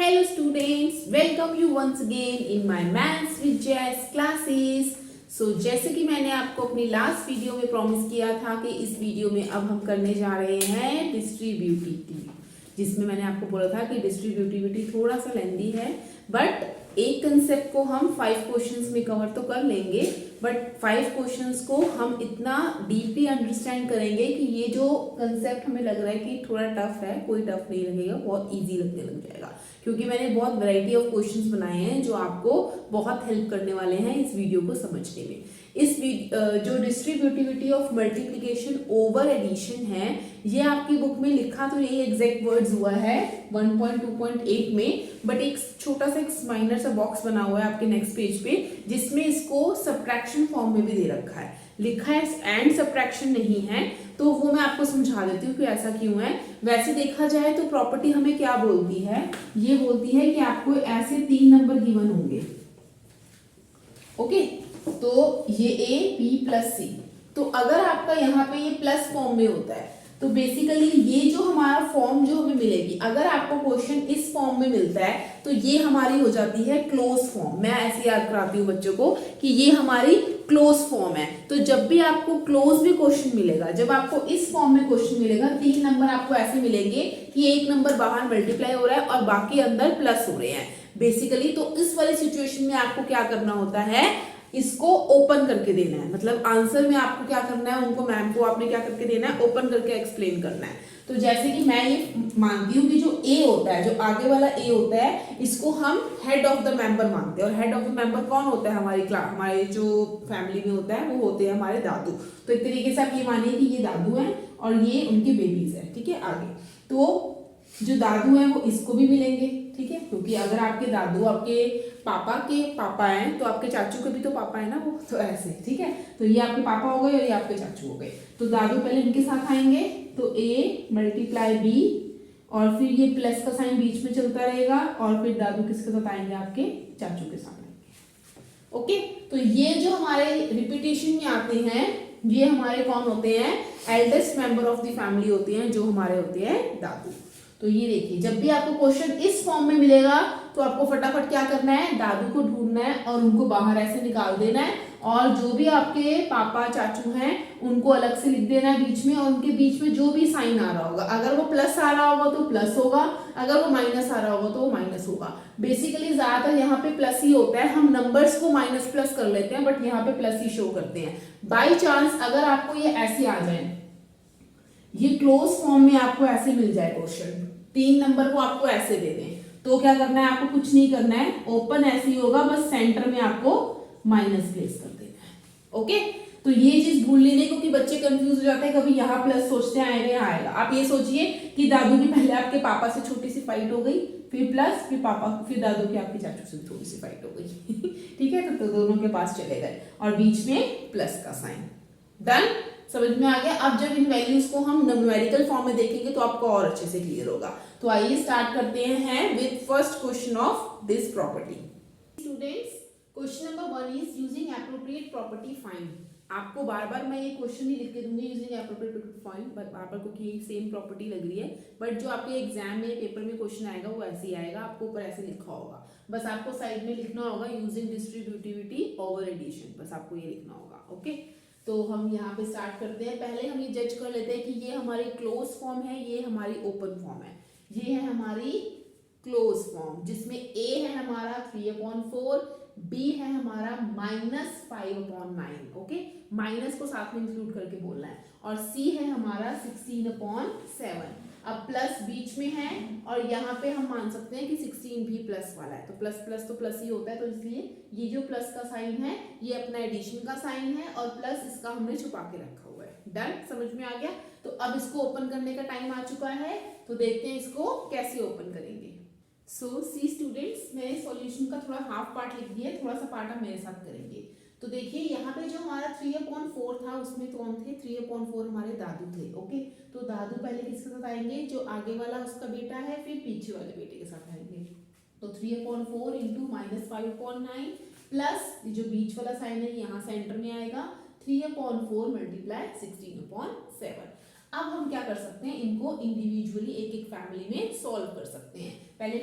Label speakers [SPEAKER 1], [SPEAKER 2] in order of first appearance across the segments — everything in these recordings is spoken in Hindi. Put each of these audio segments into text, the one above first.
[SPEAKER 1] Hello students, welcome you once again in my Maths with Jess classes. So जैसे कि मैंने आपको अपनी लास्ट वीडियो में प्रॉमिस किया था कि इस वीडियो में अब हम करने जा रहे हैं डिस्ट्रीब्यूटिविटी, जिसमें मैंने आपको बोला था कि डिस्ट्रीब्यूटिविटी थोड़ा सा लेंदी है, बट एक कंसेप्ट को हम 5 क्वेश्चंस में कवर तो कर लेंगे, बट 5 क्वेश्चंस को हम इतना डीपली अंडरस्टैंड करेंगे कि ये जो कंसेप्ट हमें लग रहा है कि थोड़ा टफ है, कोई टफ नहीं लगेगा, बहुत इजी लगने लग जाएगा, क्योंकि मैंने बहुत वैरायटी ऑफ क्वेश्चंस बनाए हैं जो आपको बहुत हेल्प करने वाले हैं इस वीडियो को समझने में। इस जो distributivity of multiplication over addition है, ये आपकी बुक में लिखा तो यही एग्जैक्ट वर्ड्स हुआ है 1.2.8 में, बट एक छोटा सा एक माइनर सा बॉक्स बना हुआ है आपके नेक्स्ट पेज पे, जिसमें इसको सब्ट्रैक्शन फॉर्म में भी दे रखा है, लिखा है एंड सब्ट्रैक्शन नहीं है, तो वो मैं आपको समझा देती हूँ कि ऐसा क्यों है। वैसे देखा जाए तो प्रॉपर्टी हमें क्या बोलती है, ये बोलती है कि आपको ऐसे 3 नंबर गिवन होंगे, ओके, तो ये ए बी प्लस सी, तो अगर आपका यहाँ पे ये प्लस फॉर्म में होता है तो बेसिकली ये जो हमारा फॉर्म जो हमें मिलेगी, अगर आपको क्वेश्चन इस फॉर्म में मिलता है तो ये हमारी हो जाती है क्लोज फॉर्म। मैं ऐसे याद कराती हूँ बच्चों को कि ये हमारी क्लोज फॉर्म है। तो जब भी आपको क्लोज में क्वेश्चन मिलेगा, जब आपको इस फॉर्म में क्वेश्चन मिलेगा, 3 नंबर आपको ऐसे मिलेंगे कि एक नंबर बाहर मल्टीप्लाई हो रहा है और बाकी अंदर प्लस हो रहे हैं बेसिकली, तो इस वाली सिचुएशन में आपको क्या करना होता है, इसको ओपन करके देना है, मतलब आंसर में आपको क्या करना है, उनको मैम को आपने क्या करके देना है, ओपन करके एक्सप्लेन करना है। तो जैसे कि मैं ये मानती हूँ कि जो ए होता है, जो आगे वाला ए होता है, इसको हम हेड ऑफ द मेंबर मानते हैं, और हेड ऑफ द मेंबर कौन होता है, हमारी क्लास, हमारे जो फैमिली में होता है वो होते हैं हमारे दादू। तो एक तरीके से आप ये मानिए कि ये दादू हैं और ये उनके बेबीज हैं, ठीक है। आगे तो जो दादू हैं वो इसको भी मिलेंगे, ठीक है, क्योंकि अगर आपके दादू आपके पापा हैं तो आपके चाचू के भी तो पापा है ना वो, तो ऐसे, ठीक है। तो ये आपके पापा हो गए और ये आपके चाचू हो गए, तो दादू पहले इनके साथ आएंगे, तो ए मल्टीप्लाई बी, और फिर ये प्लस का साइन बीच में चलता रहेगा, और फिर दादू किसके साथ आएंगे, आपके चाचू के साथ आएंगे, ओके। तो ये जो हमारे रिपीटेशन में आते हैं, ये हमारे कौन होते हैं, eldest member of the family होते हैं, जो हमारे होते हैं दादू। तो ये देखिए, जब भी आपको क्वेश्चन इस फॉर्म में मिलेगा तो आपको फटाफट क्या करना है, दादू को ढूंढना है और उनको बाहर ऐसे निकाल देना है, और जो भी आपके पापा चाचू हैं उनको अलग से लिख देना है बीच में, और उनके बीच में जो भी साइन आ रहा होगा, अगर वो प्लस आ रहा होगा तो प्लस होगा, अगर वो माइनस आ रहा होगा तो वो माइनस होगा। बेसिकली ज्यादातर यहाँ पे प्लस ही होता है, हम नंबर्स को माइनस प्लस कर लेते हैं, बट यहाँ पे प्लस ही शो करते हैं। बाई चांस अगर आपको ये ऐसे आ जाए, ये क्लोज फॉर्म में आपको ऐसे मिल जाए क्वेश्चन, 3 नंबर को आपको ऐसे दे दें, तो क्या करना है, आपको कुछ नहीं करना है, ओपन ऐसे ही होगा, बस सेंटर में आपको माइनस प्लेस कर देना है, ओके। तो ये चीज भूलनी नहीं, क्योंकि बच्चे कंफ्यूज हो जाते हैं, कभी यहाँ प्लस सोचते हैं आएगा, यहाँ आएगा। आप ये सोचिए कि दादू की पहले आपके पापा से छोटी सी फाइट हो गई, फिर प्लस, फिर पापा, फिर दादू की आपके चाचू से थोड़ी सी फाइट हो गई ठीक है, तो दोनों के पास चले गए और बीच में प्लस का साइन, डन, समझ में आ गया। अब जब इन वैल्यूज को हम न्यूमेरिकल फॉर्म में देखेंगे तो आपको और अच्छे से क्लियर होगा। तो आइए स्टार्ट करते हैं with first question of this property. Students, question number 1 is using appropriate property find. आपको बार बार मैं ये क्वेश्चन ही लिख के दूंगी यूजिंग एप्रोप्रिएट प्रॉपर्टी फाइंड, बार बार क्योंकि सेम प्रॉपर्टी लग रही है, बट जो आपके एग्जाम में पेपर में क्वेश्चन आएगा वो ऐसे ही आएगा, आपको ऊपर ऐसे लिखा होगा, बस आपको साइड में लिखना होगा यूजिंग डिस्ट्रीब्यूटिविटी ओवर एडिशन, बस आपको ये लिखना होगा, ओके। तो हम यहाँ पे स्टार्ट करते हैं। पहले हम ये जज कर लेते हैं कि ये हमारी क्लोज फॉर्म है, ये हमारी ओपन फॉर्म है। ये है हमारी क्लोज फॉर्म, जिसमें a है हमारा 3/4, b है हमारा -5/9, ओके, माइनस को साथ में इंक्लूड करके बोलना है, और c है हमारा 16/7। अब प्लस बीच में है, और यहाँ पे हम मान सकते हैं कि 16 भी प्लस वाला है, तो प्लस प्लस तो प्लस ही होता है, तो इसलिए ये जो प्लस का साइन है ये अपना एडिशन का साइन है, और प्लस इसका हमने छुपा के रखा हुआ है। डन, समझ में आ गया। तो अब इसको ओपन करने का टाइम आ चुका है, तो देखते हैं इसको कैसे ओपन करेंगे। सो सी स्टूडेंट्स, मैंने सॉल्यूशन का थोड़ा हाफ पार्ट लिख दिया है, थोड़ा सा पार्ट आप मेरे साथ करेंगे। तो देखिए यहाँ पे जो हमारा 3/4 था, उसमें कौन थे, 3/4 हमारे दादू थे, ओके। तो दादू पहले किसके साथ आएंगे, जो आगे वाला उसका बेटा है, फिर पीछे वाले बेटे के साथ आएंगे। तो 3/4 इंटू -5/9 प्लस जो बीच वाला साइन है यहाँ सेंटर में आएगा, 3/4 मल्टीप्लाई 16/7। अब हम क्या कर सकते हैं, इनको इंडिविजुअली एक एक फैमिली में सॉल्व कर सकते हैं। पहले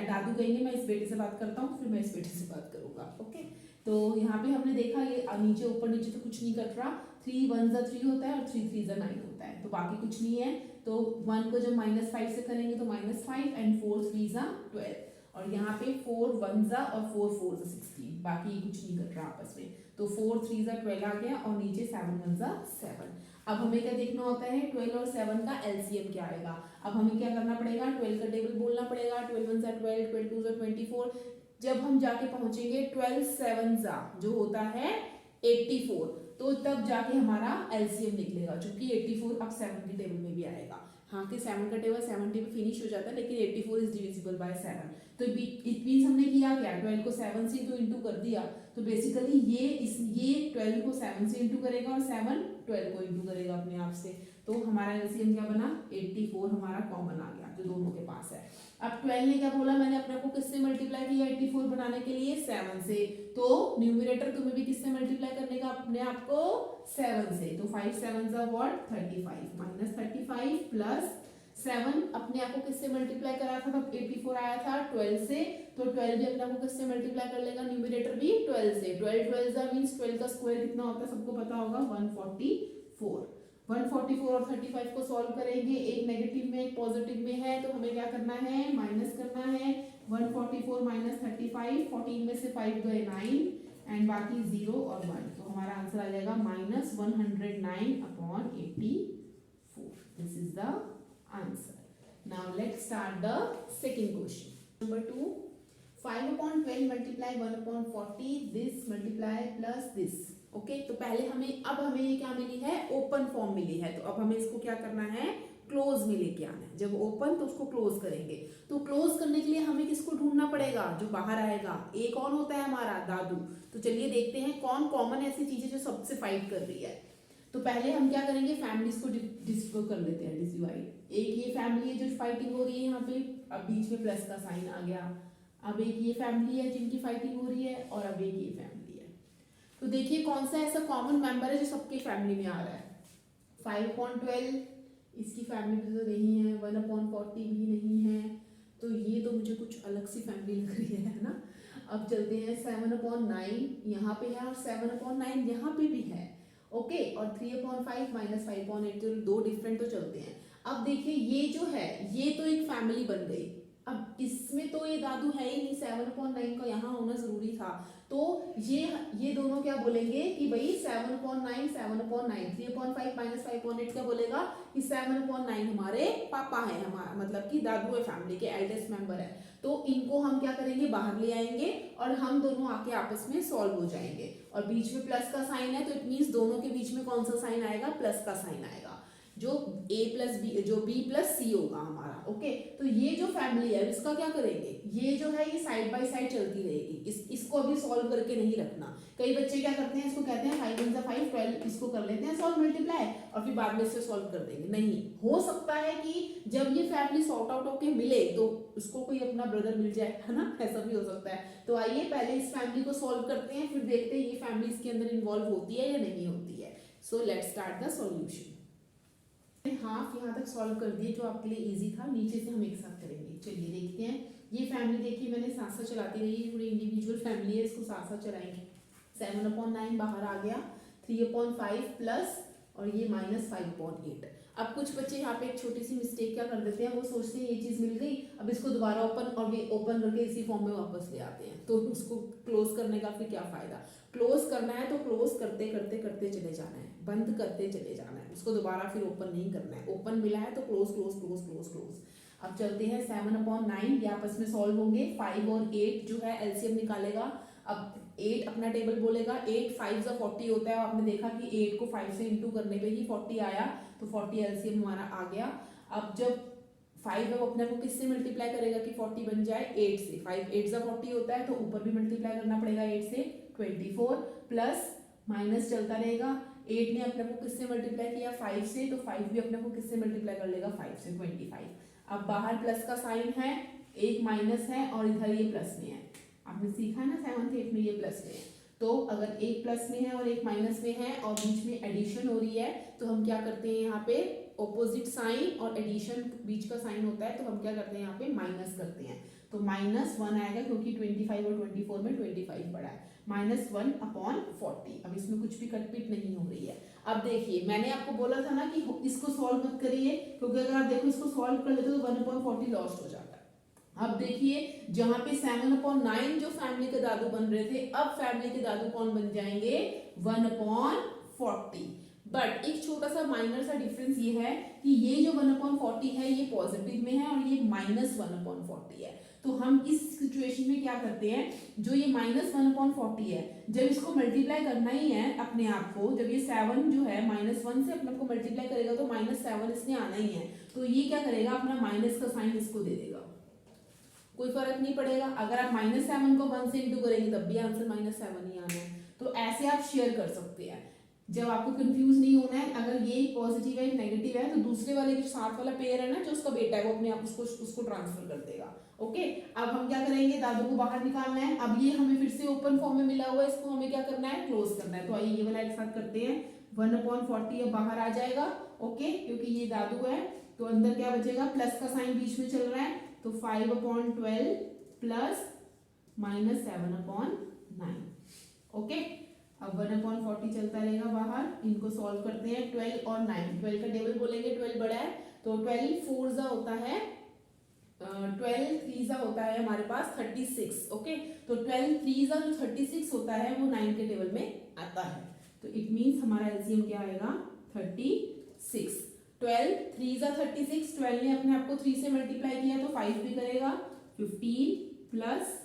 [SPEAKER 1] दादू कहेंगे मैं इस बेटे से बात करता हूँ, फिर मैं इस बेटे से बात करूंगा। ओके, तो यहाँ पे हमने देखा ये नीचे ऊपर नीचे तो कुछ नहीं कट रहा, 3 1 जा 3 होता है और 3 3 जा 9 होता है, तो बाकी कुछ नहीं है। तो 1 को जब -5 से करेंगे तो -5 एंड 4 3 जा 12, और यहाँ पे 4 1 जा और 4 4 जा 16, बाकी कुछ नहीं कट रहा आपस में। तो 4 3 जा 12 आ गया और नीचे 7 1 जा 7। अब हमें क्या देखना होता है, 12 और 7 का एलसीएम क्या आएगा। अब हमें क्या करना पड़ेगा, 12 का टेबल बोलना पड़ेगा, 12 1 जा 12, 12 2 जा 24। जब हम जाके पहुंचेंगे 12 7 जा जो होता है 84, तो तब जाके हमारा एलसीएम निकलेगा, जो कि 84 अब 7 के टेबल में भी आएगा। हाँ कि 7 का टेबल 70 पे फिनिश हो जाता है, लेकिन 84 इज डिविजिबल बाय 7। तो इट मींस हमने किया क्या, 12 को 7 से तो इंटू कर दिया, तो बेसिकली ये 12 को 7 से इंटू करेगा और 7 12 को इंटू करेगा अपने आप से। तो हमारा एलसीएम क्या बना, 84 हमारा कॉमन आ गया जो दोनों के पास है। अब 12 ने क्या बोला, मैंने अपने को किससे मल्टीप्लाई किया 84 बनाने के लिए, 7 से। तो न्यूमरेटर तुम्हें भी किससे मल्टीप्लाई करने का, अपने आप को 7 से। तो 5 7 जा व्हाट 35 माइनस 35 प्लस 7 अपने आप को किससे मल्टीप्लाई करा था, तब 84 आया था 12 से, तो 12 भी अपने आप को किससे मल्टीप्लाई कर लेगा, न्यूमरेटर भी 12 से। 12 12 जा मींस 12 का स्क्वायर कितना होता है सबको पता होगा, 144। 144 और 35 को सॉल्व करेंगे, एक नेगेटिव में एक पॉजिटिव में है, तो हमें क्या करना है, माइनस करना है। 144 माइनस 35, 14 में से 5 गए 9 एंड बाकी 0 और 1, तो हमारा आंसर आ जाएगा -109 upon 84। This is the answer. Now let's start the second question. Number 2, 5 upon 12 multiply 1 upon 40, this multiply plus this। Okay, तो पहले अब हमें ये क्या मिली है, ओपन फॉर्म मिली है, तो अब हमें इसको क्या करना है, क्लोज में लेके आना है। जब ओपन तो उसको क्लोज करेंगे, तो क्लोज करने के लिए हमें किसको ढूंढना पड़ेगा, जो बाहर आएगा। ए कौन होता है हमारा, दादू। तो चलिए देखते हैं कौन कॉमन ऐसी चीजें जो सबसे फाइट कर रही है। तो पहले हम क्या करेंगे, फैमिलीज को डिस्ट्रीब्यूट कर लेते हैं, डिवाइड। एक ये फैमिली है जो फाइटिंग हो रही है यहाँ पे, अब बीच में प्लस का साइन आ गया। अब एक ये फैमिली है जिनकी फाइटिंग हो रही है, और अब एक ये फैमिली है। तो देखिए कौन सा ऐसा कॉमन मेंबर है जो सबकी फैमिली में आ रहा है। 5 upon 12 इसकी फैमिली में तो नहीं है, 1 upon 40 भी नहीं है, तो ये तो मुझे कुछ अलग सी फैमिली लग रही है ना। अब चलते हैं 7 upon 9 यहाँ पे है, और 7 upon 9 यहाँ पे भी है। ओके, और 3 upon 5 माइनस 5 upon 8, तो दो डिफरेंट तो चलते हैं। अब देखिए ये जो है ये तो एक फैमिली बन गई। अब इसमें तो ये दादू है ही नहीं, 7 upon 9 का यहाँ होना जरूरी था, तो ये दोनों क्या बोलेंगे कि भाई 7 upon 9 7 upon 9, 3 upon 5 minus 5 upon 8 क्या बोलेगा कि 7 upon 9 हमारे पापा है, हमारा मतलब कि दादू है, फैमिली के एल्डेस्ट मेंबर है। तो इनको हम क्या करेंगे, बाहर ले आएंगे और हम दोनों आके आपस में सॉल्व हो जाएंगे। और बीच में प्लस का साइन है, तो इट मीन्स दोनों के बीच में कौन सा साइन आएगा, प्लस का साइन आएगा, जो a प्लस बी, जो b प्लस सी होगा हमारा। ओके, तो ये जो फैमिली है इसका क्या करेंगे, ये जो है ये साइड बाय साइड चलती रहेगी, इसको अभी सॉल्व करके नहीं रखना। कई बच्चे क्या करते हैं, इसको कहते हैं 5 1 5 12, इसको कर लेते हैं सॉल्व मल्टीप्लाई और फिर बाद में इससे सॉल्व कर देंगे। नहीं, हो सकता है कि जब ये फैमिली सॉर्ट आउट होके मिले तो उसको कोई अपना ब्रदर मिल जाए, है ना, ऐसा भी हो सकता है। तो आइए पहले इस फैमिली को सॉल्व करते हैं, फिर देखते हैं ये फैमिली इसके अंदर इन्वॉल्व होती है या नहीं होती है। So let's start the solution. Half यहाँ तक सॉल्व कर दिए, जो आपके लिए इजी था। नीचे से हम एक साथ करेंगे। चलिए देखते हैं। ये फैमिली देखिए मैंने साथ साथ चलाती रही, थोड़ी इंडिविजुअल फैमिली है, इसको साथ साथ चलाएंगे। 7 upon 9 बाहर आ गया, 3 upon 5 प्लस और ये माइनस 5 upon 8। अब कुछ बच्चे यहाँ पे एक छोटी सी मिस्टेक क्या कर देते हैं, वो सोचते हैं ये चीज मिल गई, अब इसको दोबारा ओपन करके इसी फॉर्म में वापस ले आते हैं, तो उसको क्लोज करने का फिर क्या फायदा। क्लोज करना है तो क्लोज करते करते करते चले जाना है, बंद करते चले जाना है, उसको दोबारा फिर ओपन नहीं करना है। ओपन मिला है तो close close close close close. अब चलते हैं 7 upon 9, ये आपस में सॉल्व होंगे। 5 और 8 जो है एलसीएम निकालेगा। अब 8 अपना टेबल बोलेगा, 8 5 जा 40 होता है। आपने देखा कि 8 को 5 से इंटू करने पे ही 40 आया, तो 40 एलसीएम हमारा आ गया। अब जब 5 अब अपने को किससे मल्टीप्लाई करेगा कि 40 बन जाए, 8 से। 5 8 जा 40 होता है, तो ऊपर भी मल्टीप्लाई करना पड़ेगा 8 से। 24 प्लस माइनस चलता रहेगा। 8 ने अपने को किससे मल्टीप्लाई किया, 5 से, तो 5 भी अपने को किससे मल्टीप्लाई कर लेगा, 5 से। 25। अब बाहर प्लस का साइन है, एक माइनस है और इधर ये प्लस में है। आपने सीखा है ना 7th 8th में ये प्लस में है, तो अगर एक प्लस में है और एक माइनस में है और बीच में एडिशन हो रही है, तो हम क्या करते हैं यहाँ पे ऑपोजिट साइन और एडिशन बीच का साइन होता है तो हम क्या करते हैं यहाँ पे माइनस करते हैं। तो -1 आएगा क्योंकि 25 और 24 में 25 बड़ा है। -1/40। अब इसमें कुछ भी कटपीट नहीं हो रही है। अब देखिए मैंने आपको बोला था ना कि इसको सॉल्व मत करिए, क्योंकि अगर आप देखो इसको सॉल्व कर लेते तो 1/40 लॉस्ट हो जाता है। अब देखिए जहां पे 7/9 जो फैमिली के दादू बन रहे थे, अब फैमिली के दादू कौन बन जाएंगे? 1/40। बट एक छोटा सा माइनर सा डिफरेंस ये है कि ये जो 1/40 है ये पॉजिटिव में है और ये -1/40 है। तो हम इस सिचुएशन में क्या करते हैं, जो ये -1/40 है, जब इसको मल्टीप्लाई करना ही है अपने आप को, जब ये 7 जो है -1 से अपने आप को मल्टीप्लाई करेगा तो -7 इसने आना ही है। तो ये क्या करेगा, अपना माइनस का साइन इसको दे देगा, कोई फर्क नहीं पड़ेगा। अगर आप -7 को 1 से इंटू करेंगे तब भी आंसर -7 ही आना है। तो ऐसे आप शेयर कर सकते हैं जब आपको कंफ्यूज नहीं होना है। अगर ये पॉजिटिव है नेगेटिव है तो दूसरे वाले जो साथ वाला पेयर है ना, जो उसका बेटा है, वो अपने आप उसको ट्रांसफर कर देगा। ओके, अब हम क्या करेंगे, दादू को बाहर निकालना है। अब ये हमें फिर से ओपन फॉर्म में मिला हुआ है, इसको हमें क्या करना है, क्लोज करना है। तो आइए ये वाला एक साथ करते हैं। 1/40 अब बाहर आ जाएगा। ओके, क्योंकि ये दादू है तो अंदर क्या बचेगा, प्लस का साइन बीच में चल रहा है तो 5/12 प्लस -7/9। ओके, अब 1/40 चलता रहेगा बाहर। इनको सॉल्व करते हैं। 12 और 9, 12 का टेबल बोलेंगे, 12 बड़ा है तो 12 4 होता है 12 3 होता है हमारे पास 36। ओके, तो 12 3 जो 36 होता है वो 9 के टेबल में आता है। तो इट मींस हमारा एलसीएम क्या आएगा, 36। 12 3 36, 12 ने अपने आप को 3 से मल्टीप्लाई किया तो 5 भी करेगा, 15 प्लस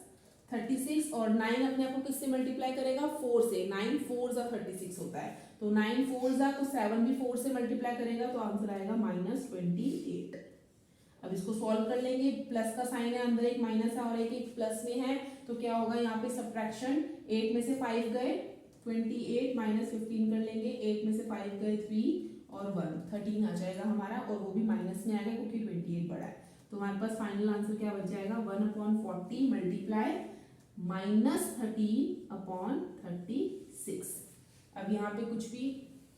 [SPEAKER 1] 36 और 9 अपने आप को किससे मल्टीप्लाई करेगा, 4 से। 9 4 36 होता है तो 9 4 तो 7 भी 4 से मल्टीप्लाई करेगा तो आंसर आएगा -28। अब इसको सॉल्व कर लेंगे। प्लस का साइन है, अंदर एक माइनस है और एक प्लस में है तो क्या होगा, यहाँ पे सब्ट्रैक्शन। 8 में से 5 गए 28 -15 कर लेंगे। 8 में से 5 गए 3 और 1 13 आ जाएगा हमारा, और वो भी माइनस में आएगा क्योंकि 28 बड़ा है। तो हमारे पास फाइनल आंसर क्या बच जाएगा, 1/40 मल्टीप्लाई -13/36। अब यहाँ पे कुछ भी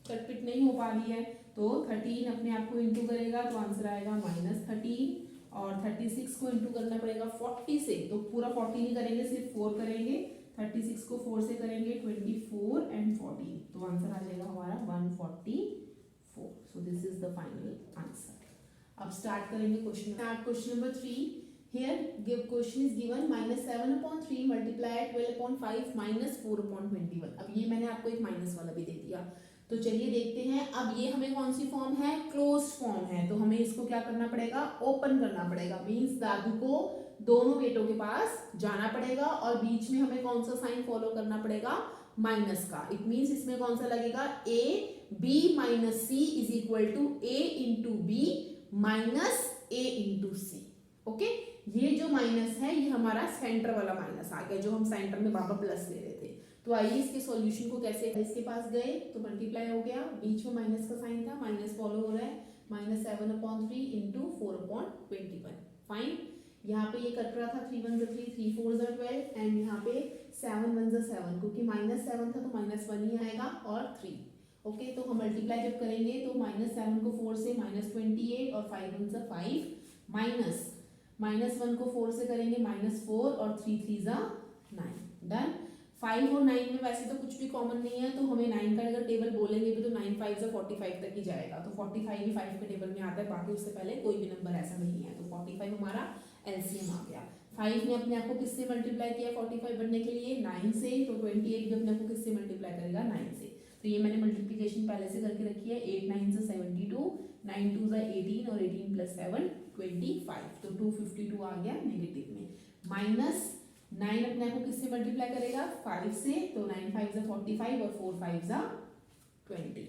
[SPEAKER 1] कटपिट नहीं हो पा रही है तो 13 अपने आप को इंटू करेगा तो आंसर आएगा -13, और 36 को इंटू करना पड़ेगा 40 से, तो पूरा 40 नहीं करेंगे, सिर्फ 4 करेंगे। 36 को 4 से करेंगे 24 एंड 14, तो आंसर आ जाएगा हमारा 144। So this is the final answer. अब स्टार्ट करेंगे question number 3। Here give question is given -7/3 multiply 12/5 -4/21। अब ये मैंने आपको एक माइनस वाला भी दे दिया। तो चलिए देखते हैं। अब ये हमें कौन सी फॉर्म है, क्लोज फॉर्म है, तो हमें इसको क्या करना पड़ेगा, ओपन करना पड़ेगा। मींस दादू को दोनों बेटों के पास जाना पड़ेगा और बीच में हमें कौन सा साइन फॉलो करना पड़ेगा, माइनस का। इट मींस इसमें कौन सा लगेगा, a b - c is equal to a into b minus a into c. Okay, ये जो माइनस है ये हमारा सेंटर वाला माइनस आ गया, जो हम सेंटर में बाबा प्लस ले रहे थे। तो आइए इसके सॉल्यूशन को कैसे, इसके पास गए तो मल्टीप्लाई हो गया, बीच में माइनस का साइन था, माइनस फॉलो हो रहा है, -7/3 इंटू 4/21। फाइन, यहाँ पे ये कट रहा था, 3 1 3 3 4 12 एंड यहाँ पे 7 1 7, क्योंकि -7 था तो -1 ही आएगा और 3। ओके, तो हम मल्टीप्लाई जब करेंगे तो -7 को 4 से -28 और 5 1 5 -1 को 4 से करेंगे -4 और 3 3 9। डन। 5 और 9 में वैसे तो कुछ भी कॉमन नहीं है, तो हमें 9 का अगर टेबल बोलेंगे भी तो 9 5 45 तक ही जाएगा। तो 45 भी 5 के टेबल में आता है, बाकी उससे पहले कोई भी नंबर ऐसा नहीं है। तो 45 हमारा एलसीएम आ गया। 5 ने अपने आप को किससे मल्टीप्लाई किया 45 बनने के लिए, 9 से। तो 28 भी अपने आप को किससे मल्टीप्लाई करेगा, 9 से। तो ये मैंने मल्टीप्लीकेशन पहले से करके रखी है। 8 9 72, 9 2 18 और 18 + 7 25। तो 252 आ गया नेगेटिव में। -9 अपने आप को किससे मल्टीप्लाई करेगा, 5 से। तो 9 5 45 और 4 5 20।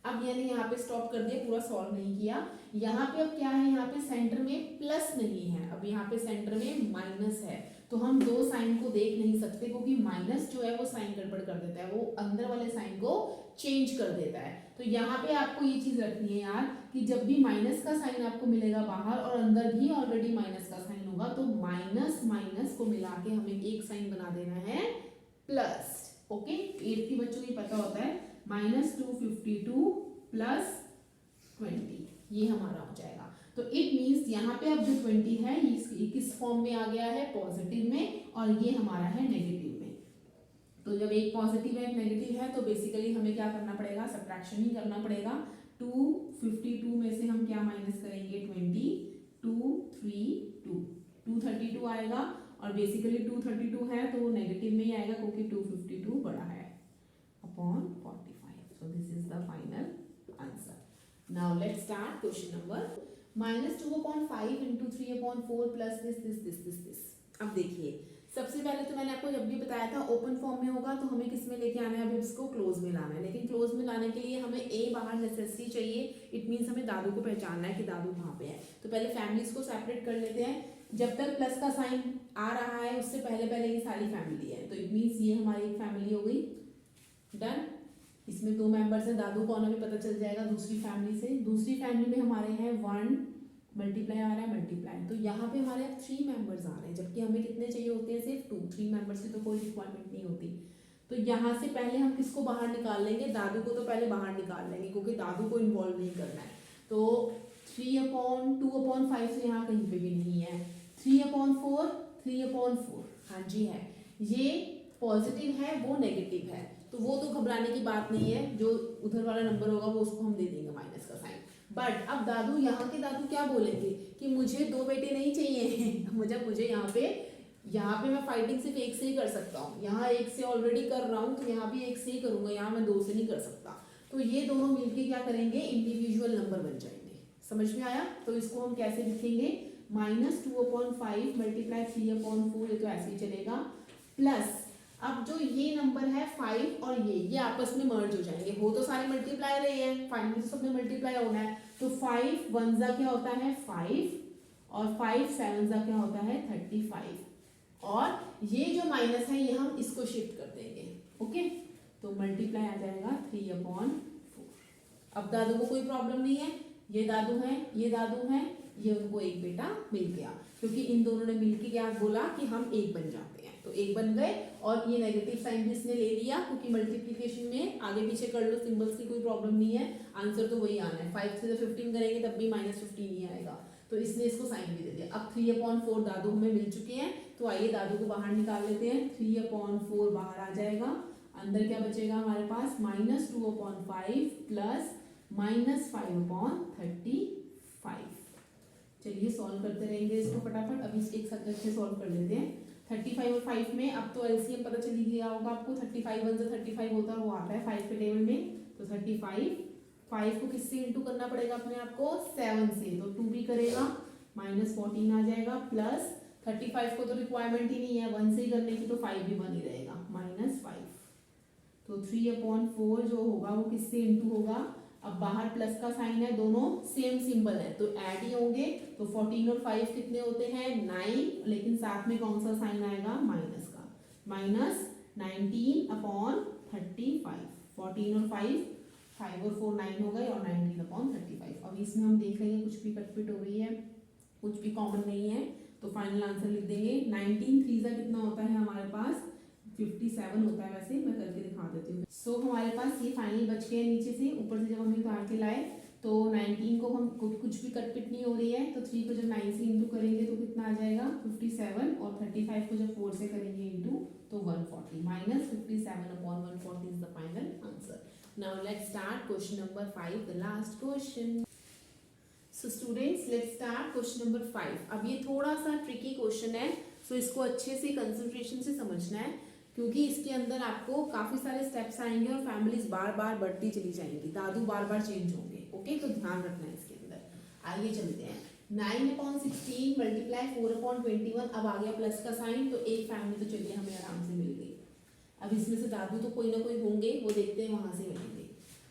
[SPEAKER 1] अब यानी यहाँ पे स्टॉप कर दिया, पूरा सॉल्व नहीं किया। यहाँ पे अब क्या है, यहाँ पे सेंटर में प्लस नहीं है, अब यहाँ पे सेंटर में माइनस है। तो हम दो साइन को देख नहीं सकते, क्योंकि माइनस जो है वो साइन गड़बड़ कर देता है, वो अंदर वाले साइन को चेंज कर देता है। तो यहाँ पे आपको ये चीज रखनी है यार, कि जब भी माइनस का साइन आपको मिलेगा बाहर और अंदर भी ऑलरेडी माइनस का साइन होगा, तो माइनस माइनस को मिला के हमें एक साइन बना देना है प्लस। ओके, 8 की बच्चों को पता होता है, -252 + 20। ये हमारा हो जाएगा। तो इट मीन्स यहाँ पे अब जो 20 है ये किस फॉर्म में आ गया है, पॉजिटिव में, और ये हमारा है नेगेटिव में। तो जब एक पॉजिटिव है एक नेगेटिव है तो बेसिकली हमें क्या करना पड़ेगा, सब्ट्रैक्शन ही करना पड़ेगा। 252 में से हम क्या माइनस करेंगे, 20, 2, 3, 2, 232 आएगा, और बेसिकली 232 है तो वो नेगेटिव में ही आएगा क्योंकि 252 बड़ा है upon 45। So this is the final answer. Now let's start question number -2/5 into 3/4 plus this. अब देखिए, सबसे पहले तो मैंने आपको जब भी बताया था ओपन फॉर्म में होगा तो हमें किस में लेके आना है, अभी इसको क्लोज में लाना है। लेकिन क्लोज में लाने के लिए हमें ए बाहर नेसेसरी चाहिए। इट मीन्स हमें दादू को पहचानना है कि दादू कहाँ पे है। तो पहले फैमिलीज को सेपरेट कर लेते हैं। जब तक प्लस का साइन आ रहा है उससे पहले पहले ये सारी फैमिली है, तो इट मीन्स ये हमारी एक फैमिली हो गई। डन। इसमें 2 मेंबर्स हैं, दादू कौन है भी पता चल जाएगा दूसरी फैमिली से। दूसरी फैमिली में हमारे हैं 1 मल्टीप्लाई आ रहा है, मल्टीप्लाई, तो यहाँ पे हमारे 3 मेंबर्स आ रहे हैं, जबकि हमें कितने चाहिए होते हैं, सिर्फ 2। 3 मेंबर्स की तो कोई रिक्वायरमेंट नहीं होती। तो यहाँ से पहले हम किसको बाहर निकाल लेंगे, दादू को तो पहले बाहर निकाल लेंगे क्योंकि दादू को इन्वॉल्व नहीं करना है। तो 3/2/5 से यहाँ कहीं पे भी नहीं है। 3/4 हाँ जी है। ये पॉजिटिव है वो नेगेटिव है, तो वो तो घबराने की बात नहीं है। जो उधर वाला नंबर होगा वो उसको हम दे देंगे माइनस का साइन। बट अब दादू, यहाँ के दादू क्या बोलेंगे कि मुझे 2 बेटे नहीं चाहिए मुझे यहाँ पे मैं फाइटिंग सिर्फ एक से ही कर सकता हूँ। यहाँ एक से ऑलरेडी कर रहा हूँ तो यहाँ भी एक से ही करूंगा, यहाँ मैं 2 से नहीं कर सकता। तो ये दोनों मिलके क्या करेंगे, इंडिविजुअल नंबर बन जाएंगे। समझ में आया? तो इसको हम कैसे लिखेंगे, -2/5 मल्टीप्लाई 3/4, ये तो ऐसे ही चलेगा, प्लस अब जो ये नंबर है 5 और ये आपस में मर्ज हो जाएंगे। हो तो सारे मल्टीप्लाई रहे हैं, फाइनली तो सबने मल्टीप्लाई होना है। तो 5 1 जा क्या होता है 5, और 5 7 जा क्या होता है 35, और ये जो माइनस है ये हम इसको शिफ्ट कर देंगे। ओके, तो मल्टीप्लाई आ जाएगा 3/4। अब दादू को कोई प्रॉब्लम नहीं है, ये दादू है ये दादू है, ये उनको एक बेटा मिल गया क्योंकि इन दोनों ने मिलकर क्या बोला कि हम एक बन जाते हैं, तो एक बन गए। और ये नेगेटिव साइन भी इसने ले लिया क्योंकि मल्टीप्लिकेशन में आगे पीछे कर लो सिंबल्स की कोई प्रॉब्लम नहीं है, आंसर तो वही आना है। 5 से 15 करेंगे तब भी -15 ही आएगा, तो इसने इसको साइन भी दे दिया। अब 3/4 दादू हमें मिल चुके हैं, तो आइए दादू को बाहर निकाल लेते हैं। 3/4 बाहर आ जाएगा, अंदर क्या बचेगा हमारे पास, -2/5 प्लस -5/35। चलिए सॉल्व करते रहेंगे इसको फटाफट। अभी एक साथ अच्छे सॉल्व कर लेते हैं। 35 और 5 में अब तो एलसीएम पता चल ही गया होगा आपको। 35 1 से 35 होता है, वो आता है 5 के टेबल में। तो 35, 5 को किससे इंटू करना पड़ेगा अपने आप को, 7 से, तो 2 भी करेगा, -14 आ जाएगा, प्लस 35 को तो रिक्वायरमेंट ही नहीं है 1 से ही करने की, तो 5 भी 1 ही रहेगा, -5। तो 3/4 जो होगा वो किससे इंटू होगा, अब बाहर प्लस का साइन है, दोनों सेम सिंबल है तो ऐड ही होंगे। तो 14 और 5 कितने होते हैं 9, लेकिन साथ में कौन सा साइन आएगा, माइनस का, -19/35। 14 और 5 और 4 9 हो गए, और 19/35। अब इसमें हम देख लेंगे कुछ भी कटपिट हो रही है, कुछ भी कॉमन नहीं है, तो फाइनल आंसर लिख देंगे। 19 3 जा कितना होता है हमारे पास, 57 होता है, वैसे मैं करके दिखा देती हूँ। सो हमारे पास ये फाइनल बच गए नीचे से, ऊपर से जब हम उतार के लाए तो 19 को हम कुछ भी कटपिट नहीं हो रही है, तो 3 को जब 9 से इंटू करेंगे तो कितना आ जाएगा 57, और 35 को जब 4 से करेंगे इंटू तो 140, -57/140 is the final answer. Now let's start question number 5, the last question. So students let's start question number 5। अब ये थोड़ा सा ट्रिकी क्वेश्चन है, सो इसको अच्छे से कंसंट्रेशन से समझना है क्योंकि इसके अंदर आपको काफी सारे स्टेप्स आएंगे और फैमिलीज बार बार बढ़ती चली जाएंगी, दादू बार बार चेंज होंगे। ओके, तो ध्यान रखना है इसके अंदर। आइए चलते हैं। 9/16 मल्टीप्लाई 4/21, अब आ गया प्लस का साइन, तो एक फैमिली तो चलिए हमें आराम से मिल गई। अब इसमें से दादू तो कोई ना कोई होंगे, वो देखते हैं वहां से मिलेंगे।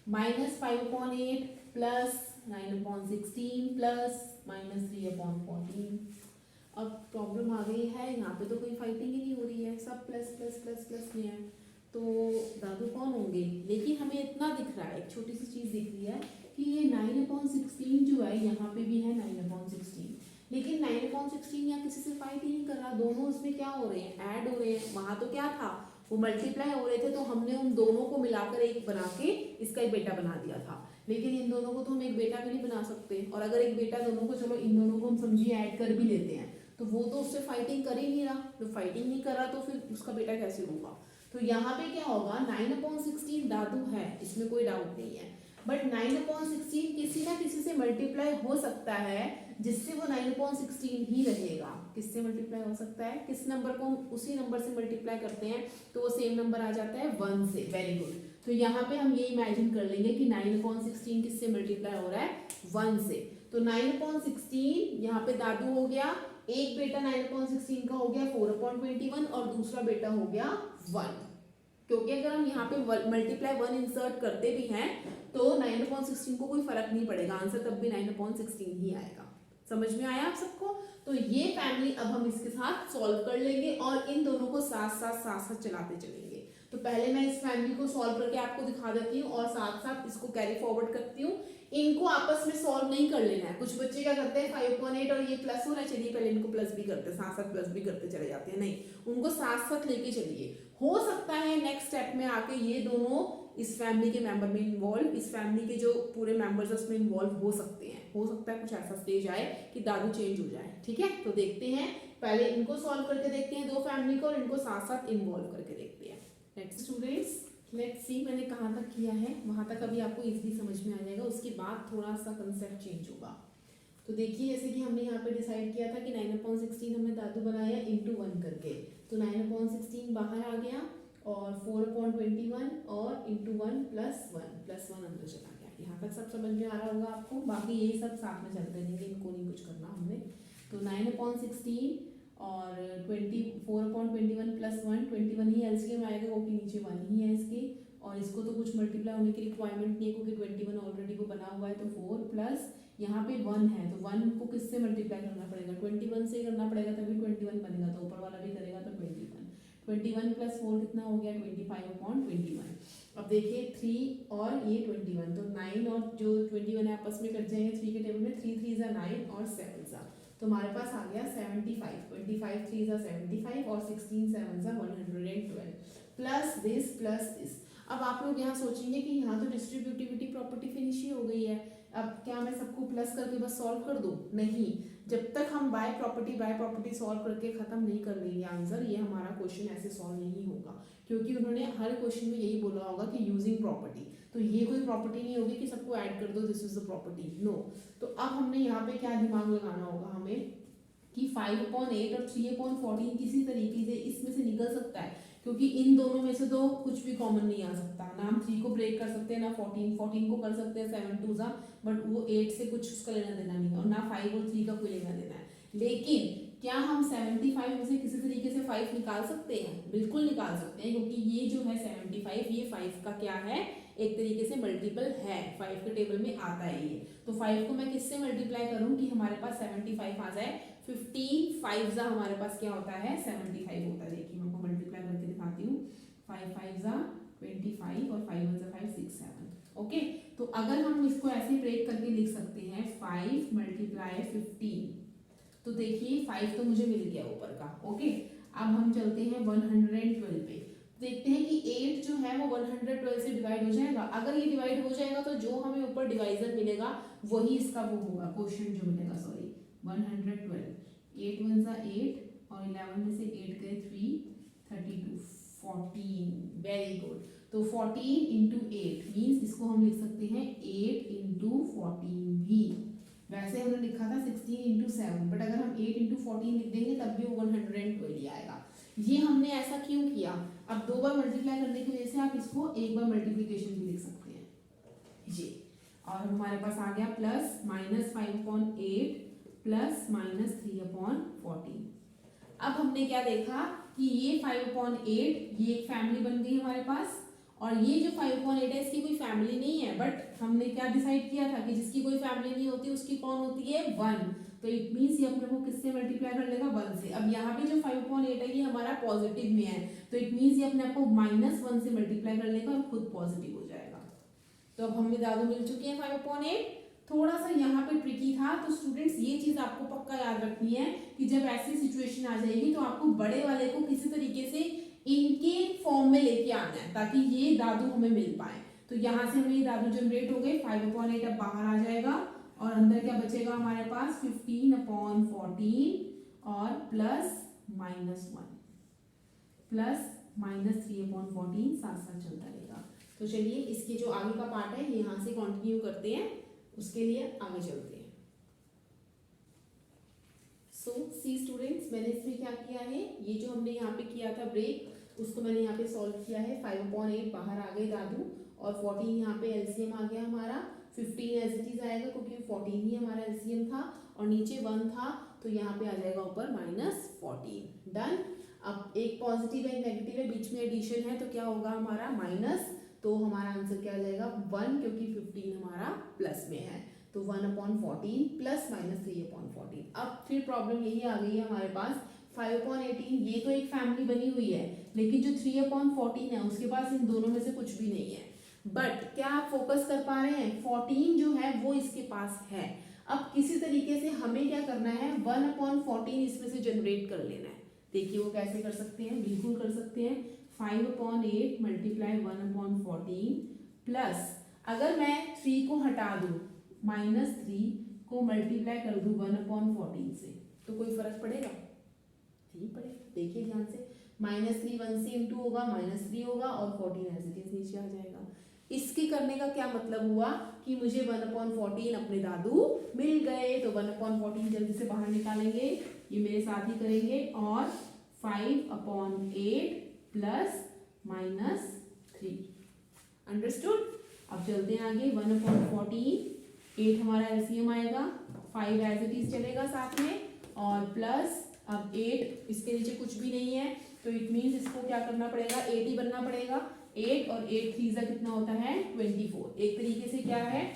[SPEAKER 1] -5/8 प्लस 9/16 प्लस -3/14। अब प्रॉब्लम आ गई है, यहाँ पे तो कोई फाइटिंग ही नहीं हो रही है, सब प्लस प्लस प्लस प्लस में है, तो दादू कौन होंगे। लेकिन हमें इतना दिख रहा है, एक छोटी सी चीज़ दिख रही है कि ये 9/16 जो है यहाँ पे भी है 9/16, लेकिन 9/16 यहाँ किसी से फाइट ही नहीं कर रहा, दोनों उसमें क्या हो रहे हैं, ऐड हो रहे हैं। वहाँ तो क्या था, वो मल्टीप्लाई हो रहे थे, तो हमने उन दोनों को मिलाकर एक बना के इसका एक बेटा बना दिया था। लेकिन इन दोनों को तो हम एक बेटा भी नहीं बना सकते, और अगर एक बेटा दोनों को, चलो इन दोनों को हम समझिए ऐड कर भी लेते हैं, तो वो तो उससे फाइटिंग कर ही नहीं रहा, तो फाइटिंग नहीं कर रहा तो फिर उसका बेटा कैसे होगा। तो यहाँ पे क्या होगा, 9/16 दादू है, इसमें कोई डाउट नहीं है, बट 9/16 किसी ना किसी से मल्टीप्लाई हो सकता है, जिससे वो 9/16 ही रहेगा। किससे मल्टीप्लाई हो सकता है, किस नंबर को हम उसी नंबर से मल्टीप्लाई करते हैं तो वो सेम नंबर आ जाता है 1 से। Very good. तो यहाँ पे हम ये इमेजिन कर लेंगे कि 9/16 किससे मल्टीप्लाई हो रहा है, 1 से। तो 9/16 यहाँ पे दादू हो गया, एक बेटा 9/16 का हो गया 4/21 और दूसरा बेटा हो गया 1, क्योंकि अगर हम यहाँ पे मल्टीप्लाई 1 इंसर्ट करते भी हैं तो 9/16 को कोई फर्क नहीं पड़ेगा, आंसर तब भी 9/16 ही आएगा। समझ में आया आप सबको। तो ये फैमिली अब हम इसके साथ सॉल्व कर लेंगे और इन दोनों को साथ साथ चलाते चलेंगे। तो पहले मैं इस फैमिली को सॉल्व करके आपको दिखा देती हूँ और साथ साथ इसको कैरी फॉरवर्ड करती हूँ। इनको आपस में सॉल्व नहीं कर लेना है। कुछ बच्चे क्या करते हैं 5/8 और ये प्लस हो रहा है, चलिए पहले इनको प्लस भी करते हैं, साथ साथ प्लस भी करते चले जाते हैं, नहीं, उनको साथ साथ लेके चलिए। हो सकता है नेक्स्ट स्टेप में आके ये दोनों इस फैमिली के मेंबर में इन्वॉल्व, इस फैमिली के जो पूरे मेंबर्स उसमें इन्वॉल्व हो सकते हैं, हो सकता है कुछ ऐसा स्टेज आए कि दादू चेंज हो जाए। ठीक है, तो देखते हैं, पहले इनको सॉल्व करके देखते हैं दो फैमिली को और इनको साथ साथ इन्वॉल्व करके देखते हैं। नेक्स्ट स्टूडेंट्स, लेट्स सी मैंने कहाँ तक किया है, वहां तक अभी आपको इजीली समझ में आ जाएगा, उसके बाद थोड़ा सा कंसेप्ट चेंज होगा। तो देखिए जैसे कि हमने यहाँ पे डिसाइड किया था कि 9/16 हमने दादू बनाया इंटू 1 करके, तो 9/16 बाहर आ गया और 4/21 और इंटू 1 प्लस 1 अंदर चला गया। यहाँ तक सब समझ में आ रहा होगा आपको, बाकी ये सब साथ में चलते रहेंगे, इनको नहीं कुछ करना हमने। तो 9/16 और 4/21 प्लस 1, 21 ही एलसीएम आएगा क्योंकि नीचे 1 ही है इसके, और इसको तो कुछ मल्टीप्लाई होने की रिक्वायरमेंट नहीं है क्योंकि 21 ऑलरेडी को बना हुआ है। तो 4 प्लस यहाँ पे 1 है, तो 1 को किससे मल्टीप्लाई करना पड़ेगा, 21 से करना पड़ेगा तभी 21 बनेगा, तो ऊपर वाला भी करेगा तो 21 प्लस 4 कितना हो गया 25/21। अब देखिए 3 और ये 21, तो 9 और जो 21 है आपस में कट जाएंगे 3 के टेबल में, 3 3 ज़ा 9 और 7 ज़ा, तो हमारे पास आ गया 75, 25 3 ज़ा 75 और 16 7 ज़ा 112 प्लस दिस। अब आप लोग यहाँ सोचेंगे कि यहाँ तो डिस्ट्रीब्यूटिविटी प्रॉपर्टी फिनिश ही हो गई है, अब क्या मैं सबको प्लस करके बस सॉल्व कर दूँ, नहीं, जब तक हम बाय प्रॉपर्टी सॉल्व करके खत्म नहीं कर लेंगे आंसर, ये हमारा क्वेश्चन ऐसे सॉल्व नहीं होगा, क्योंकि उन्होंने हर क्वेश्चन में यही बोला होगा कि यूजिंग प्रॉपर्टी, तो ये कोई प्रॉपर्टी नहीं होगी कि सबको ऐड कर दो this is the property, no. तो अब हमने यहाँ पे क्या दिमाग लगाना होगा हमें कि 5/8 और 3/14 किसी तरीके से इसमें से निकल सकता है, क्योंकि इन दोनों में से तो कुछ भी कॉमन नहीं आ सकता, ना हम 3 को ब्रेक कर सकते हैं ना 14 को कर सकते हैं 7 2 ज़ा, बट वो 8 से कुछ उसका लेना देना नहीं है और ना 5 और 3 का कोई लेना देना है। लेकिन क्या हम 75 में से किसी तरीके से 5 निकाल सकते हैं, बिल्कुल निकाल सकते हैं, क्योंकि ये जो है 75 ये 5 का क्या है, एक तरीके से मल्टीपल है, 5 के टेबल में आता है ये, तो 5 को मैं किससे मल्टीप्लाई करूं कि हमारे पास 75 आ जाए, 15 5 ज़ा हमारे पास क्या होता है 75 होता है। देखिए मैं आपको मल्टीप्लाई करके दिखाती हूँ, 5 5 ज़ा 25 और 5 1 ज़ा 5 6 7। ओके, तो अगर हम इसको ऐसे ब्रेक करके लिख सकते हैं 5 × 15, तो देखिए 5 तो मुझे मिल गया ऊपर का। ओके, अब हम चलते हैं 112 पे, देखते हैं कि 8 जो है वो 112 से डिवाइड हो जाएगा, अगर ये डिवाइड हो जाएगा तो जो हमें ऊपर डिवाइजर मिलेगा वही इसका वो होगा, क्वेश्चन जो मिलेगा, सॉरी 112, 8 1 ज़ा 8 और 11 में से 8 गए 3 32 14, वेरी गुड। तो 14 × 8 मीन्स इसको हम लिख सकते हैं 8 × 14 भी, वैसे हमने लिखा था 16 × 7, बट अगर हम 8 × 14 लिख देंगे तब भी वो 112 आएगा। ये हमने ऐसा क्यों किया, अब 2 बार मल्टीप्लाई करने की वजह से आप इसको एक बार मल्टीप्लिकेशन भी लिख सकते हैं ये, और हमारे पास आ गया प्लस -5/8 प्लस -3/14। अब हमने क्या देखा कि ये 5/8 ये एक फैमिली बन गई हमारे पास, और ये जो 5/8 है इसकी कोई फैमिली नहीं है, बट हमने क्या डिसाइड किया था कि जिसकी कोई फैमिली नहीं होती उसकी कौन होती है 1, तो इट मीन्स ये अपने को किससे मल्टीप्लाई कर लेगा 1 से। अब यहाँ पे जो 5/8 है ये हमारा पॉजिटिव में है, तो इट मीन्स ये अपने आप को -1 से मल्टीप्लाई कर लेगा और खुद पॉजिटिव हो जाएगा। तो अब हमें दादू मिल चुकी है 5/8। थोड़ा सा यहाँ पे ट्रिकी था, तो स्टूडेंट्स ये चीज आपको पक्का याद रखनी है कि जब ऐसी सिचुएशन आ जाएगी तो आपको बड़े वाले को किसी तरीके से इनके फॉर्म में लेके आना है ताकि ये दादू हमें मिल पाए। तो यहाँ से हमें दादू जनरेट हो गए, 5/8 अब बाहर आ जाएगा और अंदर क्या बचेगा हमारे पास 15/14 और +(-1) +(-3/14) साथ साथ चलता रहेगा। तो चलिए इसके जो आगे का पार्ट है यहाँ से कंटिन्यू करते हैं, उसके लिए आगे चलते हैं। सो सी स्टूडेंट्स, मैंने इसमें क्या किया है, ये जो हमने यहाँ पे किया था ब्रेक उसको मैंने यहाँ पे सॉल्व किया है। 5/8 बाहर आ गए दादू और 14 यहाँ पे एलसीएम आ गया हमारा, 15 एज इट इज आएगा क्योंकि 14 ही हमारा एलसीएम था और नीचे 1 था तो यहाँ पे आ जाएगा ऊपर -14। डन। अब एक पॉजिटिव है एक नेगेटिव है, बीच में एडिशन है तो क्या होगा हमारा माइनस, तो हमारा आंसर क्या आ जाएगा 1 क्योंकि 15 हमारा प्लस में है, तो 1/14 +(-3/14). अब फिर प्रॉब्लम यही आ गई है हमारे पास 5/18, ये तो एक फैमिली बनी हुई है लेकिन जो 3/14 है उसके पास इन दोनों में से कुछ भी नहीं है। बट क्या आप फोकस कर पा रहे हैं, 14 जो है वो इसके पास है। अब किसी तरीके से हमें क्या करना है, 1/14 इसमें से जनरेट कर लेना है। देखिए वो कैसे कर सकते हैं, बिल्कुल कर सकते हैं। 5/8 × 1/14 प्लस, अगर मैं 3 को हटा दूं, -3 को मल्टीप्लाई कर दूं 1/14 से, तो कोई फर्क पड़ेगा? नहीं पड़ेगा। देखिए ध्यान से, -3 1 से इंटू होगा, -3 होगा और 14 एज इट इज नीचे आ जाएगा। इसके करने का क्या मतलब हुआ कि मुझे 1/14 अपने दादू मिल गए, तो 1/14 जल्दी से बाहर निकालेंगे, ये मेरे साथ ही करेंगे और 5/8 +(-3). अंडरस्टूड। अब चलते हैं आगे, 1/14, 8 हमारा एलसीएम आएगा, 5 एज इट इज चलेगा साथ में और प्लस, अब 8 इसके नीचे कुछ भी नहीं है तो इट मीन्स इसको क्या करना पड़ेगा, 8 ही बनना पड़ेगा। 8 और 8 3 कितना होता है 24। एक तरीके से क्या है,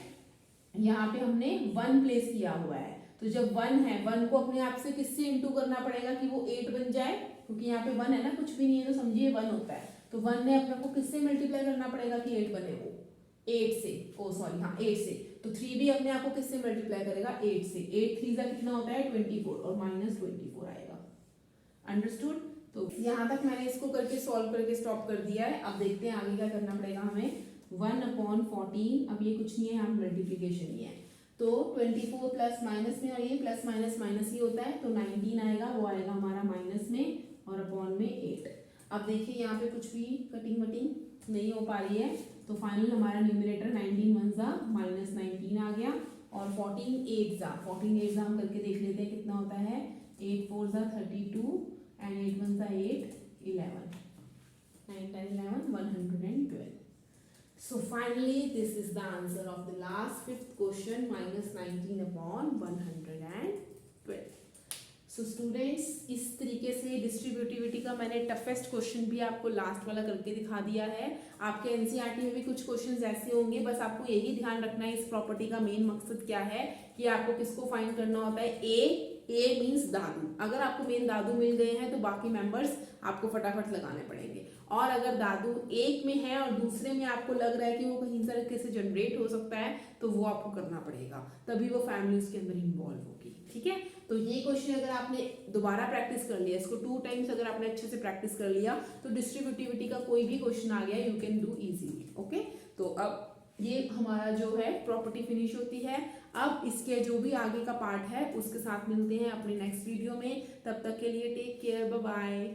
[SPEAKER 1] यहाँ पे हमने 1 प्लेस किया हुआ है, तो जब 1 है 1 को अपने आप से किससे इंटू करना पड़ेगा कि वो 8 बन जाए, क्योंकि यहाँ पे 1 है ना, कुछ भी नहीं है तो समझिए 1 होता है, तो 1 ने अपने को किससे मल्टीप्लाई करना पड़ेगा कि 8 बने, वो 8 से, ओ सॉरी हाँ 8 से, तो 3 भी अपने आप को किससे मल्टीप्लाई करेगा 8 से। 8 3 कितना होता है 24 और -24 आएगा। अंडरस्टूड। तो यहाँ तक मैंने इसको करके सॉल्व करके स्टॉप कर दिया है। अब देखते हैं आगे क्या करना पड़ेगा हमें। 1/14, अब ये कुछ नहीं है, यहाँ मल्टीप्लीकेशन ही है, तो 24 प्लस माइनस में और ये प्लस माइनस माइनस ही होता है, तो 19 आएगा, वो आएगा हमारा माइनस में और अपॉन में 8। अब देखिए यहाँ पे कुछ भी कटिंग वटिंग नहीं हो पा रही है, तो फाइनल हमारा न्यूमरेटर 19 1 -19 आ गया और 14 8 हम करके देख लेते हैं कितना होता है। 8 4 32 and 8 1 8 11 9 10 11 112। So finally this is the answer of the last fifth question, -19/112। So students, इस तरीके से डिस्ट्रीब्यूटिविटी का मैंने टफेस्ट क्वेश्चन भी आपको लास्ट वाला करके दिखा दिया है। आपके एनसीईआरटी में भी कुछ क्वेश्चंस ऐसे होंगे, बस आपको यही ध्यान रखना है इस प्रॉपर्टी का मेन मकसद क्या है कि आपको किसको फाइंड करना होता है, ए मीन्स दादू। अगर आपको मेन दादू मिल गए हैं तो बाकी मेंबर्स आपको फटाफट लगाने पड़ेंगे, और अगर दादू एक में है और दूसरे में आपको लग रहा है कि वो कहीं तरीके से जनरेट हो सकता है तो वो आपको करना पड़ेगा, तभी वो फैमिली उसके अंदर इन्वॉल्व होगी। ठीक है, तो ये क्वेश्चन अगर आपने दोबारा प्रैक्टिस कर लिया, इसको 2 टाइम्स अगर आपने अच्छे से प्रैक्टिस कर लिया तो डिस्ट्रीब्यूटिविटी का कोई भी क्वेश्चन आ गया you can do easily. Okay, तो अब ये हमारा जो है प्रॉपर्टी फिनिश होती है। अब इसके जो भी आगे का पार्ट है उसके साथ मिलते हैं अपने नेक्स्ट वीडियो में। तब तक के लिए टेक केयर, बाय बाय।